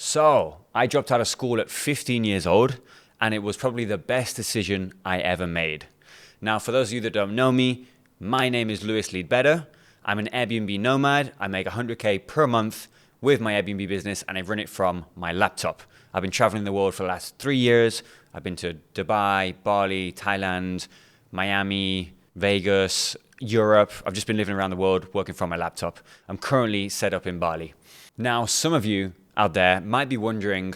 So I dropped out of school at 15 years old, and it was probably the best decision I ever made. Now, for those of you that don't know me, my name is Lewis Leadbetter. I'm an Airbnb nomad. I make 100K per month with my Airbnb business, and I run it from my laptop. I've been traveling the world for the last 3 years. I've been to Dubai, Bali, Thailand, Miami, Vegas, Europe. I've just been living around the world working from my laptop. I'm currently set up in Bali. Now, some of you out there might be wondering,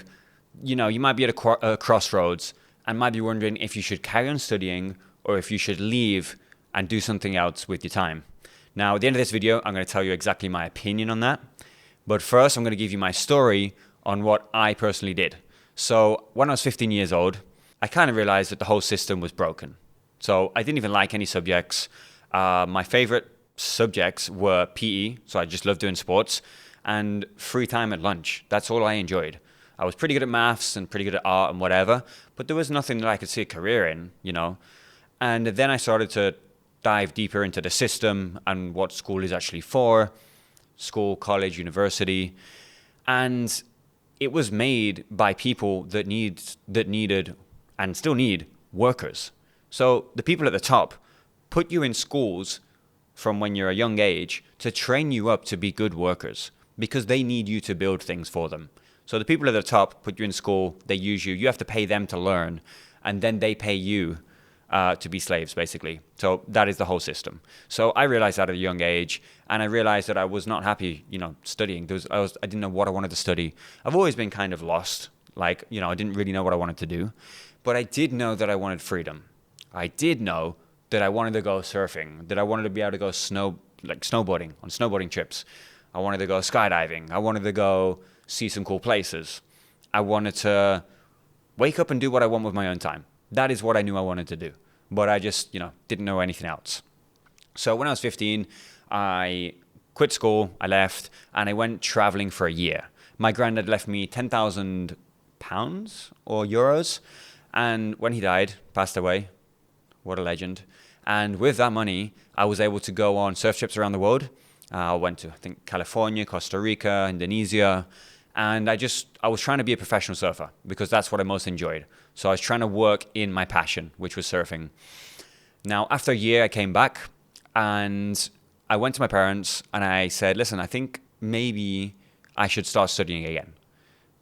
you might be at a crossroads and might be wondering if you should carry on studying or if you should leave and do something else with your time. Now, at the end of this video, I'm going to tell you exactly my opinion on that. But first, I'm going to give you my story on what I personally did. So when I was 15 years old, I kind of realized that the whole system was broken. So I didn't even like any subjects. My favorite subjects were PE, so I just loved doing sports, and free time at lunch. That's all I enjoyed. I was pretty good at maths and pretty good at art and whatever, but there was nothing that I could see a career in, And then I started to dive deeper into the system and what school is actually for, school, college, university. And it was made by people that needed and still need workers. So the people at the top put you in schools from when you're a young age to train you up to be good workers because they need you to build things for them. So the people at the top put you in school, they use you, you have to pay them to learn, and then they pay you to be slaves, basically. So that is the whole system. So I realized that at a young age, and I realized that I was not happy, studying. I didn't know what I wanted to study. I've always been kind of lost. I didn't really know what I wanted to do, but I did know that I wanted freedom. I did know that I wanted to go surfing, that I wanted to be able to go snowboarding on snowboarding trips. I wanted to go skydiving. I wanted to go see some cool places. I wanted to wake up and do what I want with my own time. That is what I knew I wanted to do. But I just, didn't know anything else. So when I was 15, I quit school, I left, and I went traveling for a year. My granddad left me £10,000 or euros. And when he died, passed away, what a legend. And with that money, I was able to go on surf trips around the world. I went to, California, Costa Rica, Indonesia. And I was trying to be a professional surfer because that's what I most enjoyed. So I was trying to work in my passion, which was surfing. Now, after a year, I came back and I went to my parents and I said, listen, I think maybe I should start studying again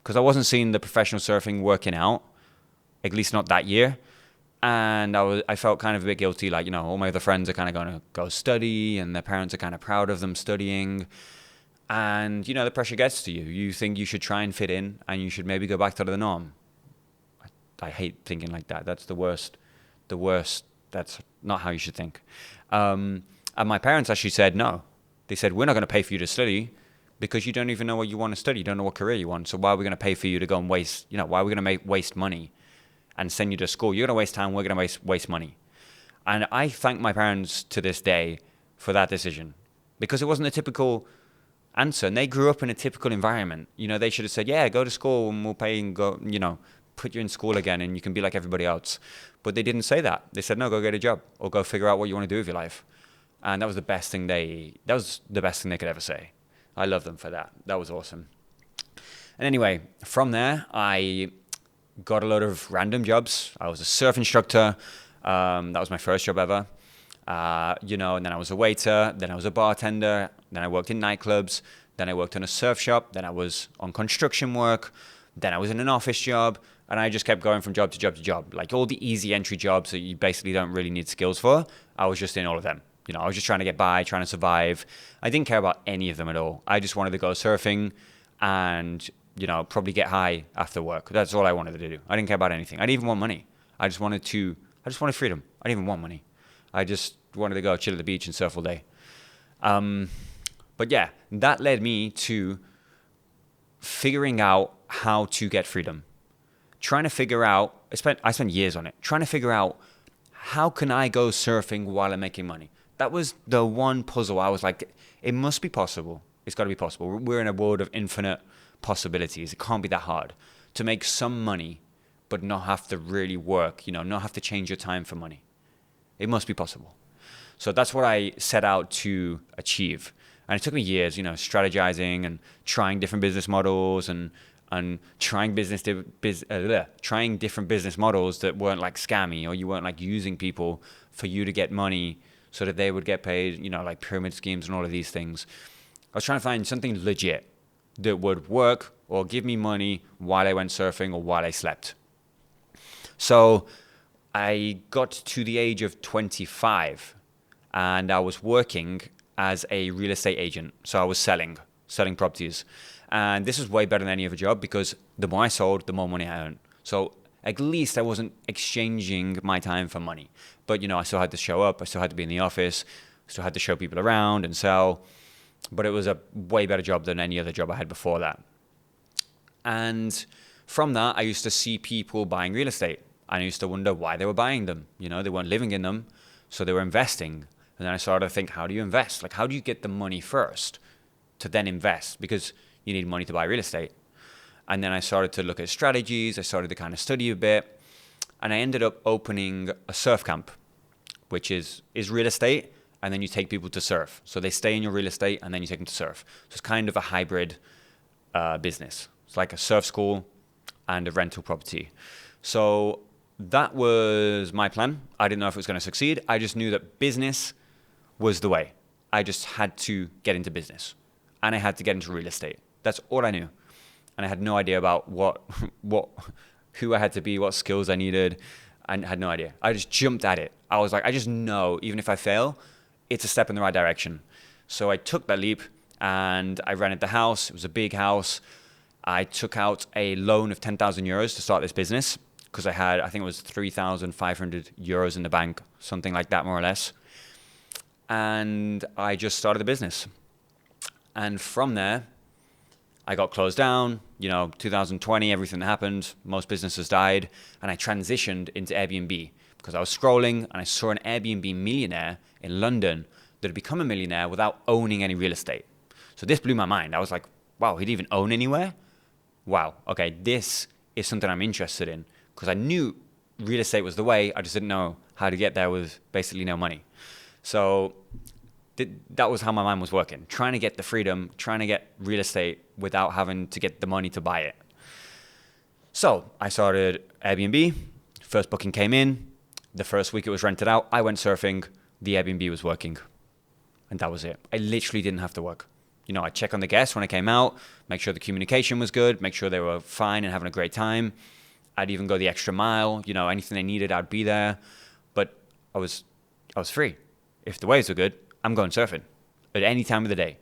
because I wasn't seeing the professional surfing working out, at least not that year. And I felt kind of a bit guilty, all my other friends are kind of going to go study and their parents are kind of proud of them studying. And, the pressure gets to you. You think you should try and fit in and you should maybe go back to the norm. I hate thinking like that. That's the worst. That's not how you should think. And my parents actually said no. They said, we're not going to pay for you to study because you don't even know what you want to study. You don't know what career you want. So why are we going to pay for you to go and waste, why are we going to waste money and send you to school? You're going to waste time. We're going to waste money. And I thank my parents to this day for that decision because it wasn't a typical answer. And they grew up in a typical environment. They should have said, yeah, go to school and we'll pay and go, put you in school again and you can be like everybody else. But they didn't say that. They said, no, go get a job or go figure out what you want to do with your life. And that was the best thing they could ever say. I love them for that. That was awesome. And anyway, from there, I got a lot of random jobs. I was a surf instructor. That was my first job ever. And then I was a waiter, then I was a bartender, then I worked in nightclubs, then I worked in a surf shop, then I was on construction work, then I was in an office job, and I just kept going from job to job to job. Like all the easy entry jobs that you basically don't really need skills for, I was just in all of them. I was just trying to get by, trying to survive. I didn't care about any of them at all. I just wanted to go surfing and, probably get high after work. That's all I wanted to do. I didn't care about anything. I didn't even want money. I just wanted freedom. I didn't even want money. I just wanted to go chill at the beach and surf all day. But yeah, that led me to figuring out how to get freedom. I spent years on it, trying to figure out how can I go surfing while I'm making money. That was the one puzzle. I was like, it must be possible. It's got to be possible. We're in a world of infinite possibilities. It can't be that hard to make some money, but not have to really work, not have to change your time for money. It must be possible. So that's what I set out to achieve. And it took me years, strategizing and trying different business models and and trying trying different business models that weren't like scammy, or you weren't like using people for you to get money so that they would get paid, like pyramid schemes and all of these things. I was trying to find something legit that would work or give me money while I went surfing or while I slept. So I got to the age of 25 and I was working as a real estate agent. So I was selling properties. And this was way better than any other job because the more I sold, the more money I earned. So at least I wasn't exchanging my time for money. But, I still had to show up. I still had to be in the office. I still had to show people around and sell. But it was a way better job than any other job I had before that. And from that, I used to see people buying real estate. I used to wonder why they were buying them. They weren't living in them, so they were investing. And then I started to think, how do you invest? Like, how do you get the money first to then invest? Because you need money to buy real estate. And then I started to look at strategies. I started to kind of study a bit. And I ended up opening a surf camp, which is real estate, and then you take people to surf. So they stay in your real estate, and then you take them to surf. So it's kind of a hybrid business. It's like a surf school and a rental property. So that was my plan. I didn't know if it was going to succeed. I just knew that business was the way. I just had to get into business, and I had to get into real estate. That's all I knew. And I had no idea about who I had to be, what skills I needed. I had no idea. I just jumped at it. I was like, I just know, even if I fail, it's a step in the right direction. So I took that leap and I rented the house. It was a big house. I took out a loan of 10,000 euros to start this business because I think it was 3,500 euros in the bank, something like that, more or less. And I just started the business. And from there, I got closed down, 2020, everything that happened, most businesses died, and I transitioned into Airbnb because I was scrolling and I saw an Airbnb millionaire in London that had become a millionaire without owning any real estate. So this blew my mind. I was like, wow, he didn't even own anywhere? Wow, okay, this is something I'm interested in because I knew real estate was the way, I just didn't know how to get there with basically no money. So that was how my mind was working, trying to get the freedom, trying to get real estate without having to get the money to buy it. So I started Airbnb. First booking came in. The first week it was rented out. I went surfing. The Airbnb was working. And that was it. I literally didn't have to work. I'd check on the guests when I came out, make sure the communication was good, make sure they were fine and having a great time. I'd even go the extra mile. Anything they needed, I'd be there. But I was free. If the waves were good, I'm going surfing at any time of the day.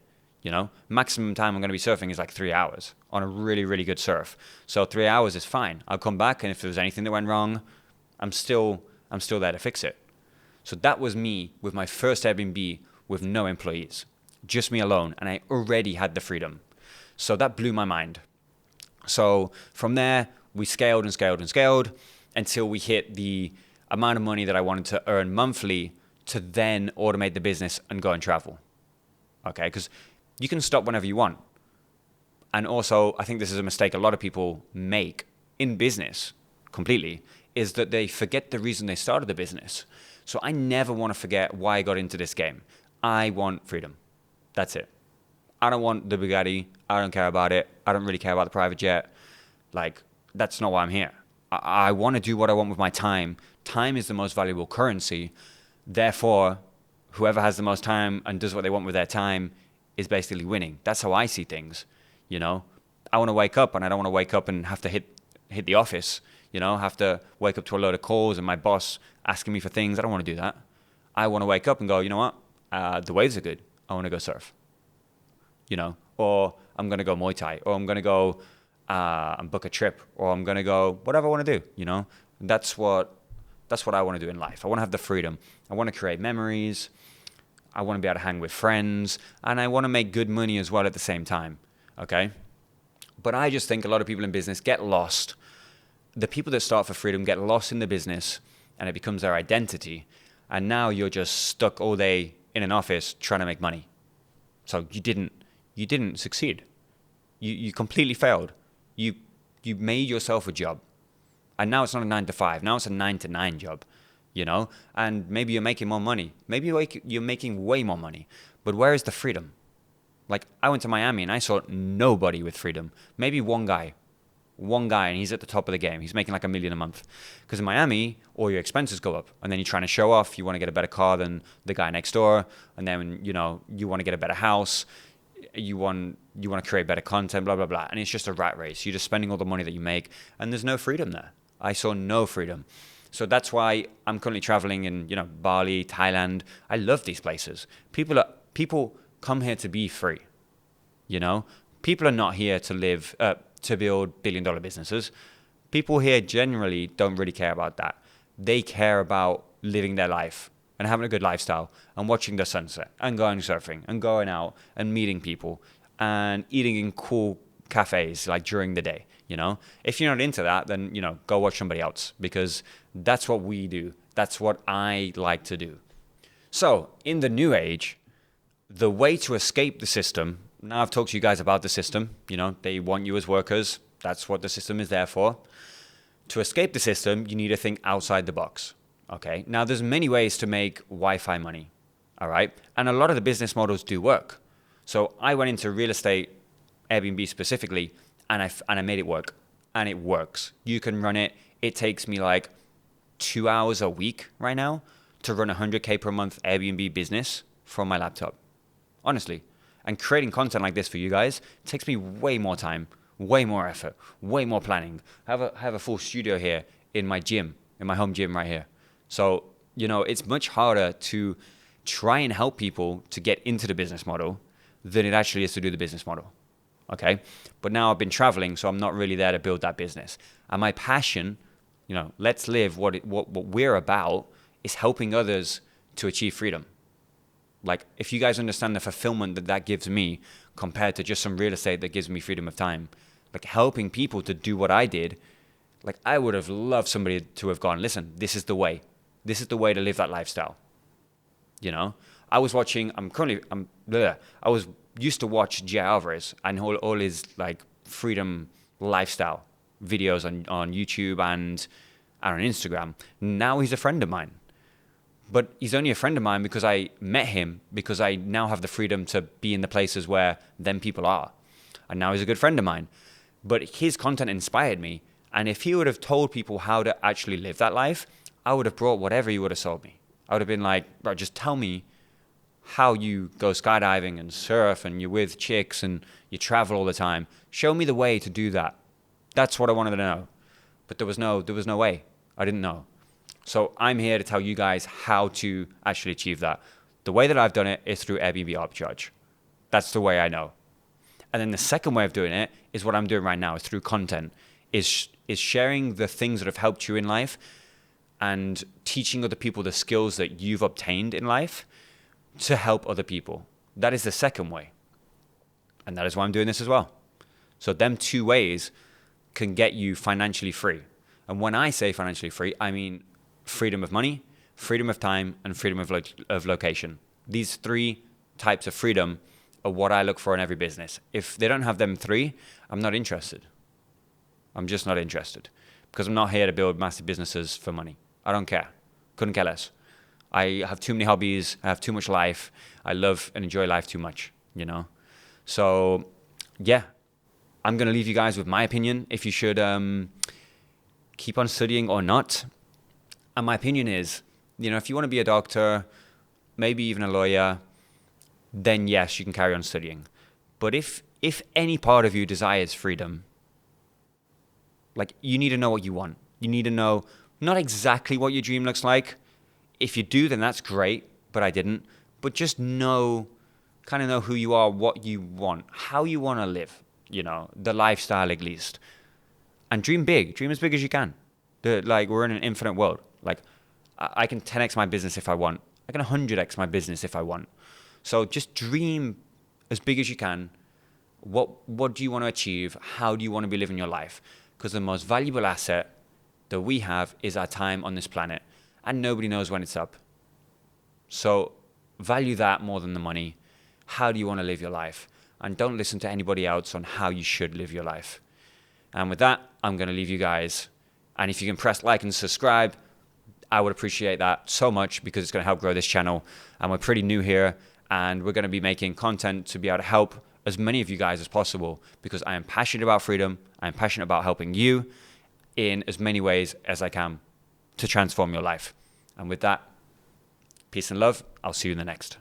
Maximum time I'm going to be surfing is like 3 hours on a really, really good surf. So 3 hours is fine. I'll come back, and if there was anything that went wrong, I'm still there to fix it. So that was me with my first Airbnb with no employees, just me alone, and I already had the freedom. So that blew my mind. So from there, we scaled and scaled and scaled until we hit the amount of money that I wanted to earn monthly to then automate the business and go and travel. Okay, because you can stop whenever you want. And also, I think this is a mistake a lot of people make in business completely, is that they forget the reason they started the business. So I never want to forget why I got into this game. I want freedom. That's it. I don't want the Bugatti. I don't care about it. I don't really care about the private jet. Like, that's not why I'm here. I want to do what I want with my time. Time is the most valuable currency. Therefore, whoever has the most time and does what they want with their time is basically winning. That's how I see things. I want to wake up, and I don't want to wake up and have to hit the office, have to wake up to a load of calls and my boss asking me for things. I don't want to do that. I want to wake up and go, you know what? The waves are good. I want to go surf. Or I'm going to go Muay Thai, or I'm going to go and book a trip, or I'm going to go whatever I want to do. That's what I want to do in life. I want to have the freedom. I want to create memories. I want to be able to hang with friends, and I want to make good money as well at the same time. Okay? But I just think a lot of people in business get lost. The people that start for freedom get lost in the business, and it becomes their identity. And now you're just stuck all day in an office trying to make money. So you didn't succeed. You completely failed. You made yourself a job. And now it's not a 9 to 5. Now it's a 9 to 9 job, and maybe you're making more money. Maybe you're making way more money. But where is the freedom? Like, I went to Miami and I saw nobody with freedom. Maybe one guy. one guy and he's at the top of the game. He's making like $1 million a month. Because in Miami, all your expenses go up. And then you're trying to show off. You want to get a better car than the guy next door. And then, you want to get a better house. You want to create better content, blah, blah, blah. And it's just a rat race. You're just spending all the money that you make. And there's no freedom there. I saw no freedom. So that's why I'm currently traveling in, Bali, Thailand. I love these places. People come here to be free. People are not here to live, to build billion-dollar businesses. People here generally don't really care about that. They care about living their life and having a good lifestyle and watching the sunset and going surfing and going out and meeting people and eating in cool cafes like during the day. If you're not into that, then, go watch somebody else, because that's what we do. That's what I like to do. So in the new age, the way to escape the system, now I've talked to you guys about the system, they want you as workers. That's what the system is there for. To escape the system, you need to think outside the box. Okay. Now there's many ways to make Wi-Fi money. All right. And a lot of the business models do work. So I went into real estate, Airbnb specifically, and I made it work, and it works. You can run it. It takes me like 2 hours a week right now to run 100K per month Airbnb business from my laptop. Honestly. And creating content like this for you guys takes me way more time, way more effort, way more planning. I have a full studio here in my gym, in my home gym right here. So, it's much harder to try and help people to get into the business model than it actually is to do the business model. Okay. But now I've been traveling, so I'm not really there to build that business. And my passion, let's live what we're about is helping others to achieve freedom. Like, if you guys understand the fulfillment that gives me compared to just some real estate that gives me freedom of time, like helping people to do what I did, like I would have loved somebody to have gone, listen, this is the way. This is the way to live that lifestyle. I was watching, I was used to watch Jay Alvarez and all his like freedom lifestyle videos on YouTube and on Instagram. Now he's a friend of mine. But he's only a friend of mine because I met him, because I now have the freedom to be in the places where them people are. And now he's a good friend of mine. But his content inspired me. And if he would have told people how to actually live that life, I would have brought whatever he would have sold me. I would have been like, bro, just tell me how you go skydiving and surf and you're with chicks and you travel all the time. Show me the way to do that. That's what I wanted to know. But there was no way. I didn't know. So I'm here to tell you guys how to actually achieve that. The way that I've done it is through Airbnb arbitrage. That's the way I know. And then the second way of doing it is what I'm doing right now, is through content, is sharing the things that have helped you in life and teaching other people the skills that you've obtained in life to help other people. That is the second way. And that is why I'm doing this as well. So them two ways can get you financially free. And when I say financially free, I mean freedom of money, freedom of time, and freedom of location. These three types of freedom are what I look for in every business. If they don't have them three, I'm not interested. I'm just not interested, because I'm not here to build massive businesses for money. I don't care. Couldn't care less. I have too many hobbies. I have too much life. I love and enjoy life too much, So, yeah, I'm going to leave you guys with my opinion if you should keep on studying or not. And my opinion is, if you want to be a doctor, maybe even a lawyer, then yes, you can carry on studying. But if any part of you desires freedom, like, you need to know what you want. You need to know not exactly what your dream looks like. If you do, then that's great, but I didn't. But just kind of know who you are, what you want, how you want to live, the lifestyle at least. And dream big. Dream as big as you can. We're in an infinite world. Like, I can 10x my business if I want. I can 100x my business if I want. So just dream as big as you can. What do you want to achieve? How do you want to be living your life? Because the most valuable asset that we have is our time on this planet. And nobody knows when it's up. So value that more than the money. How do you want to live your life? And don't listen to anybody else on how you should live your life. And with that, I'm going to leave you guys. And if you can press like and subscribe, I would appreciate that so much, because it's going to help grow this channel. And we're pretty new here, and we're going to be making content to be able to help as many of you guys as possible, because I am passionate about freedom. I'm passionate about helping you in as many ways as I can to transform your life. And with that, peace and love. I'll see you in the next.